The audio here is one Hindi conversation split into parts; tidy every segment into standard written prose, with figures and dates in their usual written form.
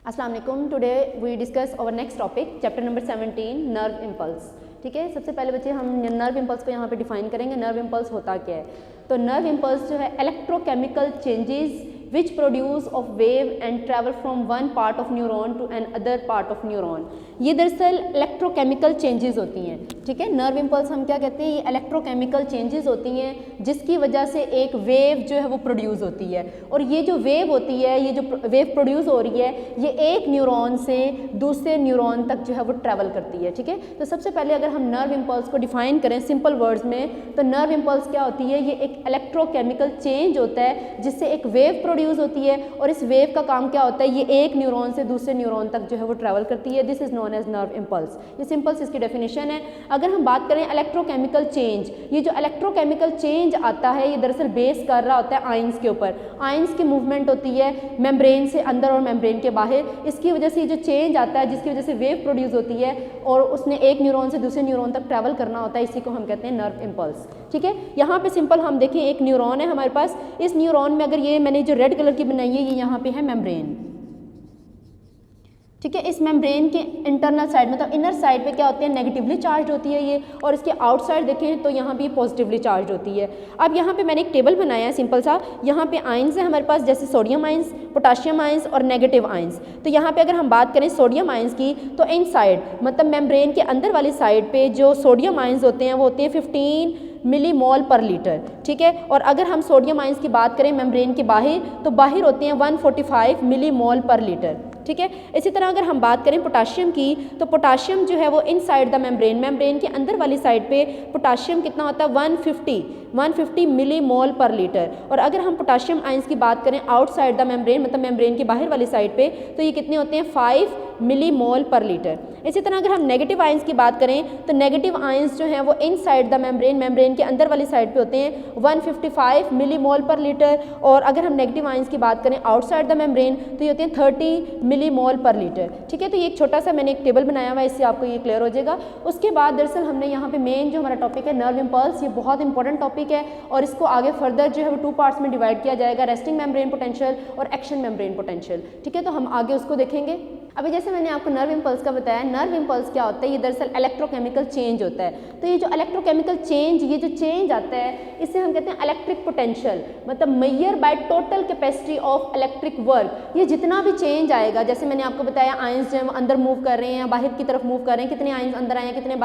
अस्सलाम वालेकुम। Today we discuss our next topic chapter number 17 nerve impulse. ठीक है, सबसे पहले बच्चे हम नर्व इम्पल्स को यहाँ पे डिफाइन करेंगे। नर्व इम्पल्स होता क्या है? तो नर्व इम्पल्स जो है electrochemical changes which produce of wave and travel from one part of neuron to another part of neuron. ये दरअसल इलेक्ट्रोकेमिकल चेंजेस होती हैं। ठीक है, नर्व इम्पल्स हम क्या कहते हैं? ये इलेक्ट्रोकेमिकल चेंजेस होती हैं जिसकी वजह से एक वेव जो है वो प्रोड्यूस होती है। और ये जो वेव होती है, ये जो वेव प्रोड्यूस हो रही है, ये एक न्यूरॉन से दूसरे न्यूरॉन तक जो है वो ट्रैवल करती है। ठीक है, तो सबसे पहले अगर हम नर्व इम्पल्स को डिफाइन करें सिंपल वर्ड्स में, तो नर्व इम्पल्स क्या होती है? ये एक इलेक्ट्रोकेमिकल चेंज होता है जिससे एक वेव प्रोड्यूस होती है। और इस वेव का काम क्या होता है? ये एक न्यूरॉन से दूसरे न्यूरॉन तक जो है वो ट्रैवल करती है। This is known as nerve impulse. ये सिंपल इसकी डेफिनेशन है। अगर हम बात करें इलेक्ट्रोकेमिकल चेंज, ये जो इलेक्ट्रोकेमिकल चेंज आता है ये दरअसल बेस कर रहा होता है आयंस के ऊपर। आयंस की मूवमेंट होती है मेम्ब्रेन से अंदर और मेम्ब्रेन के बाहर। इसकी वजह से ये जो चेंज आता है जिसकी वजह से वेव प्रोड्यूस होती है और उसने एक न्यूरॉन से दूसरे न्यूरॉन तक ट्रैवल करना होता है, इसी को हम कहते हैं नर्व इम्पल्स। ठीक है, यहाँ पे सिंपल हम देखें, एक न्यूरॉन है हमारे पास। इस न्यूरॉन में अगर ये मैंने जो रेड कलर की बनाई है, ये यहाँ पे है मेम्ब्रेन। ठीक है, इस मेम्ब्रेन के इंटरनल साइड मतलब इनर साइड पे क्या होती है? नेगेटिवली चार्ज होती है ये, और इसके आउटसाइड देखें तो यहाँ पे पॉजिटिवली चार्ज होती है। अब यहाँ पे मैंने एक टेबल बनाया है सिंपल सा। यहाँ पे आयंस है हमारे पास, जैसे सोडियम आयंस, पोटाशियम आयंस और नेगेटिव आयंस। तो यहाँ पे अगर हम बात करें सोडियम आयंस की, तो इन साइड मतलब मेम्ब्रेन के अंदर वाली साइड पे जो सोडियम आयंस होते हैं वो होते हैं 15 मिलीमोल पर लीटर। ठीक है, और अगर हम सोडियम आयंस की बात करें मेम्ब्रेन के बाहर, तो बाहर होते हैं 145 मिलीमोल पर लीटर। ठीक है, इसी तरह अगर हम बात करें पोटाशियम की, तो पोटाशियम जो है वो इनसाइड द मेम्ब्रेन, मेम्ब्रेन के अंदर वाली साइड पे पोटाशियम कितना होता है? 150 मिलीमोल पर लीटर। और अगर हम पोटाशियम आयंस की बात करें आउटसाइड द मेम्ब्रेन मतलब मेम्ब्रेन के बाहर वाली साइड पे, तो ये कितने होते हैं? 5 मिलीमोल पर लीटर। इसी तरह अगर हम नेगेटिव आयंस की बात करें, तो नेगेटिव आयंस जो हैं वो इनसाइड द मेम्ब्रेन, मेम्ब्रेन के अंदर वाली साइड पे होते हैं 155 मिलीमोल पर लीटर। और अगर हम नेगेटिव आयंस की बात करें आउटसाइड द मेम्ब्रेन, तो ये होते हैं 30 मिलीमोल पर लीटर। ठीक है, तो ये एक छोटा सा मैंने एक टेबल बनाया हुआ है, इससे आपको ये क्लियर हो जाएगा। उसके बाद दरअसल हमने यहाँ पे मेन जो हमारा टॉपिक है नर्व इम्पल्स, ये बहुत इंपॉर्टेंट टॉपिक है और इसको आगे फर्दर जो है वो 2 पार्ट्स में डिवाइड किया जाएगा, रेस्टिंग मेम्ब्रेन पोटेंशियल और एक्शन मेम्ब्रेन पोटेंशियल। ठीक है, तो हम आगे उसको देखेंगे। अभी जैसे मैंने आपको नर्व इम्पल्स का बताया, नर्व इम्पल्स क्या होता है? ये दरअसल इलेक्ट्रोकेमिकल चेंज होता है। तो ये जो इलेक्ट्रोकेमिकल चेंज, ये जो चेंज आता है, इसे हम कहते हैं इलेक्ट्रिक पोटेंशियल, मतलब measure by total capacity of electric work. ये जितना भी चेंज आएगा, जैसे मैंने आपको बताया आयंस जो है अंदर मूव कर रहे हैं, बाहर की तरफ मूव कर रहे हैं, कितने आयंस अंदर आए हैं, कितने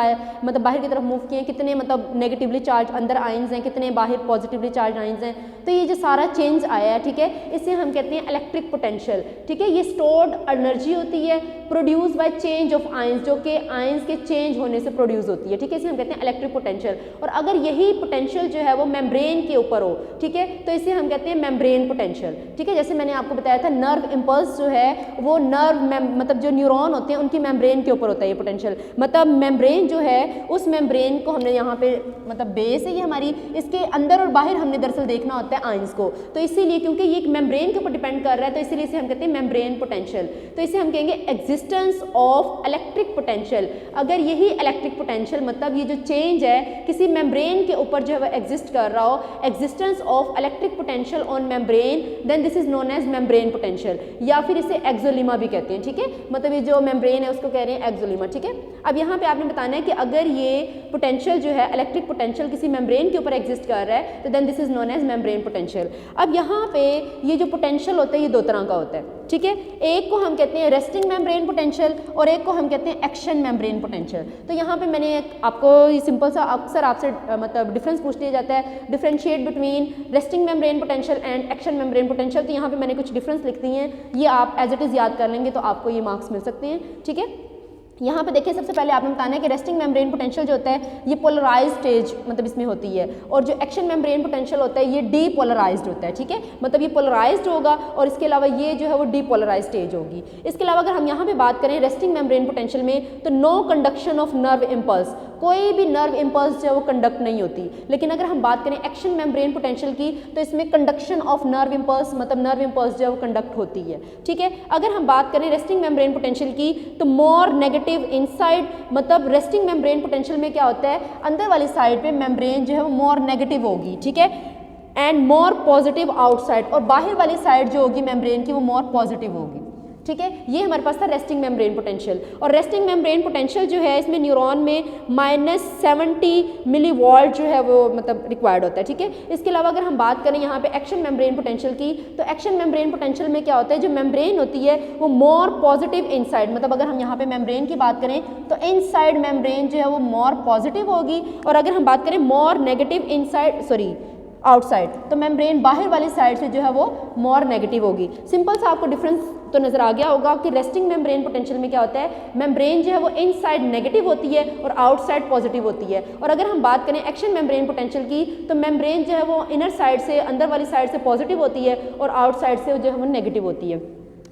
मतलब बाहर की तरफ मूव किए हैं, कितने मतलब नेगेटिवली चार्ज अंदर आयंस हैं, कितने बाहर पॉजिटिवली चार्ज आयंस हैं। तो ये जो सारा चेंज आया है, ठीक है, इसे हम कहते हैं इलेक्ट्रिक पोटेंशियल। ठीक है, ये स्टोर्ड एनर्जी होती है produce by change of ions, जो कि आयंस के चेंज होने से प्रोड्यूस होती है। ठीक है, इसे हम कहते हैं इलेक्ट्रिक पोटेंशियल। और अगर यही पोटेंशियल जो है वो मेम्ब्रेन के ऊपर हो, ठीक है, तो इसे हम कहते हैं मेम्ब्रेन पोटेंशियल। ठीक है, जैसे मैंने आपको बताया था नर्व इम्पल्स जो है वो नर्व मतलब जो न्यूरॉन होते हैं उनकी मेम्ब्रेन के ऊपर होता है ये पोटेंशियल। मतलब मेम्ब्रेन जो है उस मेम्ब्रेन को हमने यहाँ पे मतलब बेस है ये हमारी, इसके अंदर और बाहर हमने दरअसल देखना होता है आयंस को। तो इसीलिए क्योंकि ये एक मेम्ब्रेन के ऊपर डिपेंड कर रहा है, तो इसीलिए इसे हम कहते हैं मेम्ब्रेन पोटेंशियल। तो इसे हम कहेंगे एग्जिस्टेंस ऑफ इलेक्ट्रिक पोटेंशियल। अगर यही इलेक्ट्रिक पोटेंशियल मतलब ये जो चेंज है किसी मेम्ब्रेन के ऊपर जो है वो एग्जिस्ट कर रहा हो, existence of electric potential on membrane, then this is known as membrane potential, या फिर इसे एक्सोलिमा भी कहते हैं। ठीक है, मतलब ये जो मेम्ब्रेन है उसको कह रहे हैं एक्सोलिमा। ठीक है, अब यहाँ पे आपने बताना है कि अगर ये पोटेंशियल जो है इलेक्ट्रिक पोटेंशियल किसी मेम्ब्रेन के ऊपर एग्जिस्ट कर रहा है, तो then this is known as membrane potential. अब यहाँ पे ये जो पोटेंशियल होता है ये 2 तरह का होता है। ठीक है, एक को हम कहते हैं रेस्टिंग मेम्ब्रेन पोटेंशियल और एक को हम कहते हैं एक्शन मेम्ब्रेन पोटेंशियल। तो यहाँ पे मैंने आपको ये सिंपल सा अक्सर आपसे मतलब डिफरेंस पूछ लिया जाता है, differentiate between resting membrane potential and action membrane potential. तो यहाँ पे मैंने कुछ डिफरेंस लिख दी हैं, ये आप एज इट इज़ याद कर लेंगे तो आपको ये मार्क्स मिल सकते हैं। ठीक है, यहाँ पे देखिए सबसे पहले आपने बताना है कि रेस्टिंग मेम्ब्रेन पोटेंशियल जो होता है ये पोलराइज्ड स्टेज मतलब इसमें होती है, और जो एक्शन मेम्ब्रेन पोटेंशियल होता है ये डीपोलराइज्ड होता है। ठीक है, मतलब ये पोलराइज्ड होगा और इसके अलावा ये जो है वो डीपोलराइज्ड स्टेज होगी। इसके अलावा अगर हम यहाँ पे बात करें रेस्टिंग मेम्ब्रेन पोटेंशियल में, तो no conduction of nerve impulse, कोई भी नर्व इम्पल्स जो है वो कंडक्ट नहीं होती। लेकिन अगर हम बात करें एक्शन मेम्ब्रेन पोटेंशियल की, तो इसमें कंडक्शन ऑफ नर्व इम्पल्स मतलब नर्व इम्पल्स जो है वो कंडक्ट होती है। ठीक है, अगर हम बात करें रेस्टिंग मेम्ब्रेन पोटेंशियल की, तो मोर नेगेटिव इनसाइड, मतलब रेस्टिंग मेम्ब्रेन पोटेंशियल में क्या होता है, अंदर वाली साइड पे मेम्ब्रेन जो है वो मोर नेगेटिव होगी। ठीक है, एंड मोर पॉजिटिव आउटसाइड, और बाहर वाली साइड जो होगी मेम्ब्रेन की वो मोर पॉजिटिव होगी। ठीक है, ये हमारे पास था रेस्टिंग मेम्ब्रेन पोटेंशियल। और रेस्टिंग मेम्ब्रेन पोटेंशियल जो है इसमें न्यूरॉन में -70 मिलीवॉल्ट जो है वो मतलब रिक्वायर्ड होता है। ठीक है, इसके अलावा अगर हम बात करें यहाँ पे एक्शन मेम्ब्रेन पोटेंशियल की, तो एक्शन मेम्ब्रेन पोटेंशियल में क्या होता है, जो मेम्ब्रेन होती है वो मोर पॉजिटिव इनसाइड, मतलब अगर हम यहाँ पे मेम्ब्रेन की बात करें तो इनसाइड मेम्ब्रेन जो है वो मोर पॉजिटिव होगी, और अगर हम बात करें मोर नेगेटिव इनसाइड आउटसाइड, तो मेम्ब्रेन बाहर वाली साइड से जो है वो मोर नेगेटिव होगी। सिंपल सा आपको डिफरेंस तो नजर आ गया होगा कि रेस्टिंग मेम्ब्रेन पोटेंशियल में क्या होता है, मेम्ब्रेन जो है वो इनसाइड नेगेटिव होती है और आउटसाइड पॉजिटिव होती है। और अगर हम बात करें एक्शन मेम्ब्रेन पोटेंशियल की, तो मेम्ब्रेन जो है वो इनर साइड से, अंदर वाली साइड से पॉजिटिव होती है और आउटसाइड से जो है वो नेगेटिव होती है।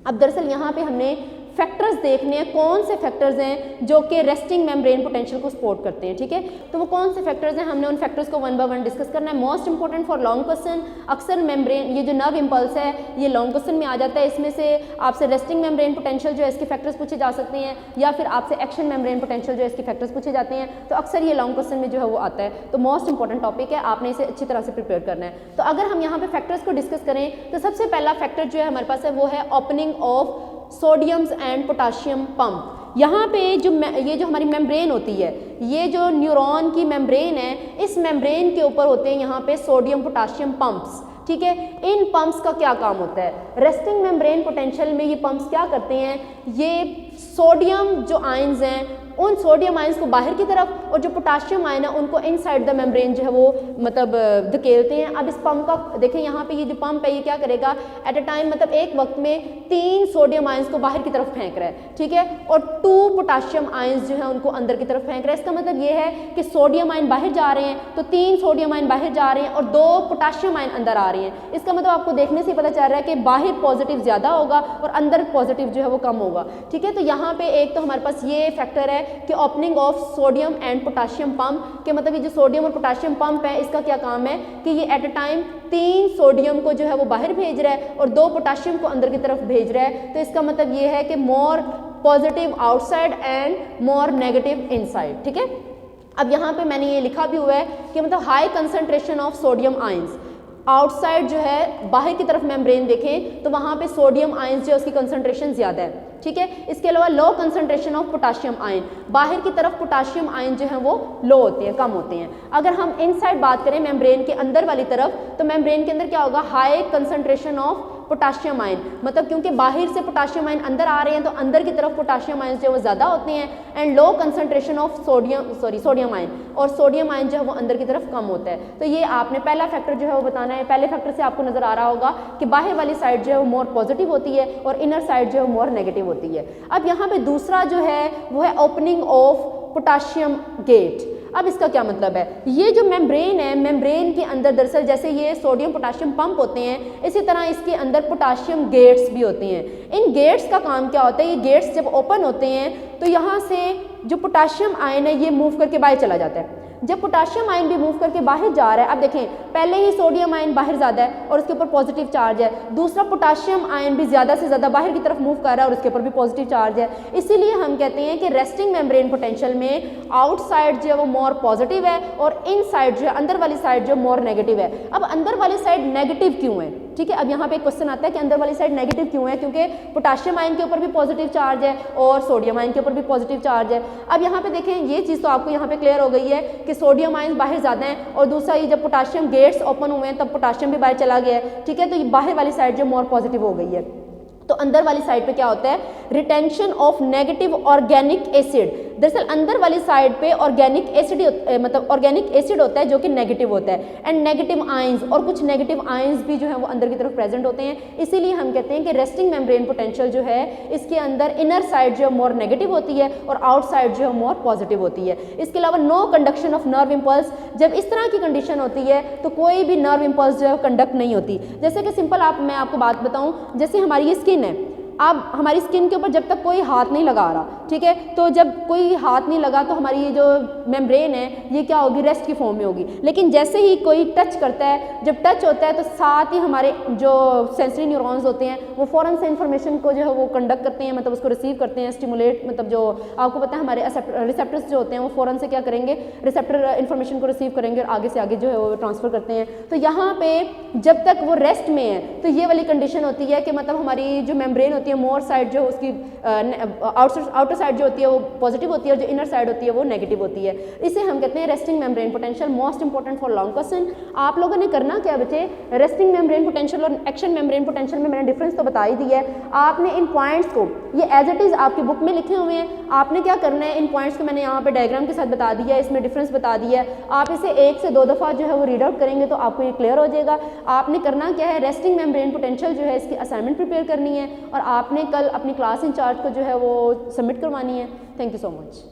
अब दरअसल यहाँ पे हमने फैक्टर्स देखने हैं, कौन से फैक्टर्स हैं जो कि रेस्टिंग मेम्ब्रेन पोटेंशियल को सपोर्ट करते हैं। ठीक है, तो वो कौन से फैक्टर्स हैं, हमने उन फैक्टर्स को वन बाय वन डिस्कस करना है। Most important for long question, अक्सर मेम्ब्रेन ये जो नर्व इम्पल्स है ये लॉन्ग क्वेश्चन में आ जाता है, इसमें से आपसे रेस्टिंग मेम्ब्रेन पोटेंशियल जो है इसके फैक्टर्स पूछे जा सकते हैं, या फिर आपसे एक्शन मेम्ब्रेन पोटेंशियल जो है इसके फैक्टर्स पूछे जाते हैं, तो अक्सर ये लॉन्ग क्वेश्चन में जो है वो आता है। तो मोस्ट इंपॉर्टेंट टॉपिक है, आपने इसे अच्छी तरह से प्रिपेयर करना है। तो अगर हम यहाँ पे फैक्टर्स को डिस्कस करें तो सबसे पहला फैक्टर जो है हमारे पास है वो है opening of sodiums and potassium pump. यहाँ पे ये जो हमारी मेम्ब्रेन होती है, ये जो न्यूरॉन की मेम्ब्रेन है, इस मेम्ब्रेन के ऊपर होते हैं यहाँ पे सोडियम पोटाशियम पंप्स। ठीक है, इन पंप्स का क्या काम होता है, रेस्टिंग मेम्ब्रेन पोटेंशियल में ये पंप्स क्या करते हैं, ये सोडियम जो आयंस हैं उन सोडियम आयंस को बाहर की तरफ और जो पोटाशियम आयन है उनको इनसाइड द मेम्ब्रेन जो है वो मतलब धकेलते हैं। अब इस पंप का देखें, यहाँ पे ये जो पंप है ये क्या करेगा, एट अ टाइम मतलब एक वक्त में 3 सोडियम आयंस को बाहर की तरफ फेंक रहा है। ठीक है, और 2 पोटाशियम आयंस जो है उनको अंदर की तरफ फेंक रहा है। इसका मतलब ये है कि सोडियम आयन बाहर जा रहे हैं तो 3 सोडियम आयन बाहर जा रहे हैं और 2 पोटाशियम आयन अंदर आ रहे हैं। इसका मतलब आपको देखने से पता चल रहा है कि बाहर पॉजिटिव ज़्यादा होगा और अंदर पॉजिटिव जो है वो कम होगा। ठीक है, तो यहाँ पे एक तो हमारे पास ये फैक्टर है कि opening of sodium and potassium pump, के मतलब ये जो सोडियम और पोटाशियम पंप है इसका क्या काम है कि ये एट अ टाइम 3 सोडियम को जो है वो बाहर भेज रहा है और 2 पोटाशियम को अंदर की तरफ भेज रहा है। तो इसका मतलब ये है कि more positive outside and more negative inside. ठीक है, अब यहाँ पे मैंने ये लिखा भी हुआ है कि मतलब high concentration of sodium ions, outside जो है बाहर की तरफ मेम्ब्रेन देखें तो वहाँ पे सोडियम आयंस जो है उसकी कंसंट्रेशन ज़्यादा है। ठीक है, इसके अलावा low concentration of potassium ion, बाहर की तरफ पोटाशियम आयन जो है वो लो होते हैं, कम होते हैं। अगर हम इनसाइड बात करें मेम्ब्रेन के अंदर वाली तरफ, तो मेम्ब्रेन के अंदर क्या होगा, high concentration of potassium ion, मतलब क्योंकि बाहर से पोटाशियम आयन अंदर आ रहे हैं तो अंदर की तरफ पोटाशियम आयन जो है वो ज़्यादा होते हैं, and low concentration of sodium ion, और सोडियम आयन जो है वो अंदर की तरफ कम होता है। तो ये आपने पहला फैक्टर जो है वो बताना है। पहले फैक्टर से आपको नजर आ रहा होगा कि बाहर वाली साइड जो है वो मोर पॉजिटिव होती है और इनर साइड जो है मोर नेगेटिव होती है। अब यहाँ पे दूसरा जो है वो है ओपनिंग ऑफ पोटाशियम गेट। अब इसका क्या मतलब है, ये जो मेम्ब्रेन है, मेम्ब्रेन के अंदर दरअसल जैसे ये सोडियम पोटाशियम पंप होते हैं, इसी तरह इसके अंदर पोटाशियम गेट्स भी होते हैं। इन गेट्स का काम क्या होता है, ये गेट्स जब ओपन होते हैं तो यहाँ से जो पोटाशियम आयन है ये मूव करके बाहर चला जाता है। जब पोटाशियम आयन भी मूव करके बाहर जा रहा है, अब देखें पहले ही सोडियम आयन बाहर ज़्यादा है और उसके ऊपर पॉजिटिव चार्ज है, दूसरा पोटाशियम आयन भी ज़्यादा से ज़्यादा बाहर की तरफ मूव कर रहा है और उसके ऊपर भी पॉजिटिव चार्ज है। इसीलिए हम कहते हैं कि रेस्टिंग मेम्ब्रेन पोटेंशियल में आउटसाइड जो है वो मोर पॉजिटिव है और इन साइड जो है अंदर वाली साइड जो मोर नेगेटिव है। अब अंदर वाली साइड नेगेटिव क्यों है, ठीक है, अब यहाँ पे एक क्वेश्चन आता है कि अंदर वाली साइड नेगेटिव क्यों है, क्योंकि पोटाशियम आयन के ऊपर भी पॉजिटिव चार्ज है और सोडियम आयन के ऊपर भी पॉजिटिव चार्ज है। अब यहाँ पे देखें ये चीज़ तो आपको यहाँ पे क्लियर हो गई है कि सोडियम आयन बाहर ज़्यादा है और दूसरा ये जब पोटाशियम गेट्स ओपन हुए हैं तब पोटाशियम भी बाहर चला गया है। ठीक है, तो ये बाहर वाली साइड जो मोर पॉजिटिव हो गई है। तो अंदर वाली साइड पे क्या होता है, retention of negative organic acid. दरअसल अंदर वाली साइड पे ऑर्गेनिक एसिड मतलब ऑर्गेनिक एसिड होता है जो कि नेगेटिव होता है, एंड नेगेटिव आयंस, और कुछ नेगेटिव आयंस भी जो है वो अंदर की तरफ प्रेजेंट होते हैं। इसीलिए हम कहते हैं कि रेस्टिंग मेम्ब्रेन पोटेंशियल जो है इसके अंदर इनर साइड जो है मोर नेगेटिव होती है और आउटसाइड जो है मोर पॉजिटिव होती है। इसके अलावा no conduction of nerve impulse, जब इस तरह की कंडीशन होती है तो कोई भी नर्व इम्पल्स जो है कंडक्ट नहीं होती। जैसे कि सिंपल मैं आपको बात बताऊं, जैसे हमारी ये स्किन है, अब हमारी स्किन के ऊपर जब तक कोई हाथ नहीं लगा रहा, ठीक है, तो जब कोई हाथ नहीं लगा तो हमारी ये जो मेम्ब्रेन है ये क्या होगी, रेस्ट की फॉर्म में होगी। लेकिन जैसे ही कोई टच करता है, जब टच होता है तो साथ ही हमारे जो सेंसरी न्यूरॉन्स होते हैं वो फ़ौरन से इन्फॉर्मेशन को जो है वो कंडक्ट करते हैं, मतलब उसको रिसीव करते हैं, स्टिमुलेट, मतलब जो आपको पता है हमारे रिसेप्टर्स जो होते हैं वो फ़ौरन से क्या करेंगे, रिसेप्टर इन्फॉर्मेशन को रिसीव करेंगे और आगे से आगे जो है वो ट्रांसफ़र करते हैं। तो यहाँ पे जब तक वो रेस्ट में है तो ये वाली कंडीशन होती है कि मतलब हमारी जो मेम्ब्रेन होती है मोर साइड जो उसकी आउटर साइड जो होती है वो पॉजिटिव होती है और जो इनर साइड होती है वो नेगेटिव होती है। इसे हम कहते हैं resting membrane potential. Most important for long question. आप लोगों ने करना क्या बच्चे, रेस्टिंग मेम्ब्रेन पोटेंशियल और एक्शन मेम्ब्रेन पोटेंशियल में मैंने डिफरेंस तो बता ही दिया है। आपने इन पॉइंट्स को, ये एज इट इज़ आपकी बुक में लिखे हुए हैं, आपने क्या करना है, इन पॉइंट्स को मैंने यहाँ पे डायग्राम के साथ बता दिया है, इसमें डिफरेंस बता दिया है। आप इसे 1 से 2 दफ़ा जो है वो रीड आउट करेंगे तो आपको ये क्लियर हो जाएगा। आपने करना क्या है, रेस्टिंग मेम्ब्रेन पोटेंशियल जो है इसकी असाइनमेंट प्रिपेयर करनी है और आपने कल अपनी क्लास इंचार्ज को जो है वो सबमिट करवानी है। Thank you so much.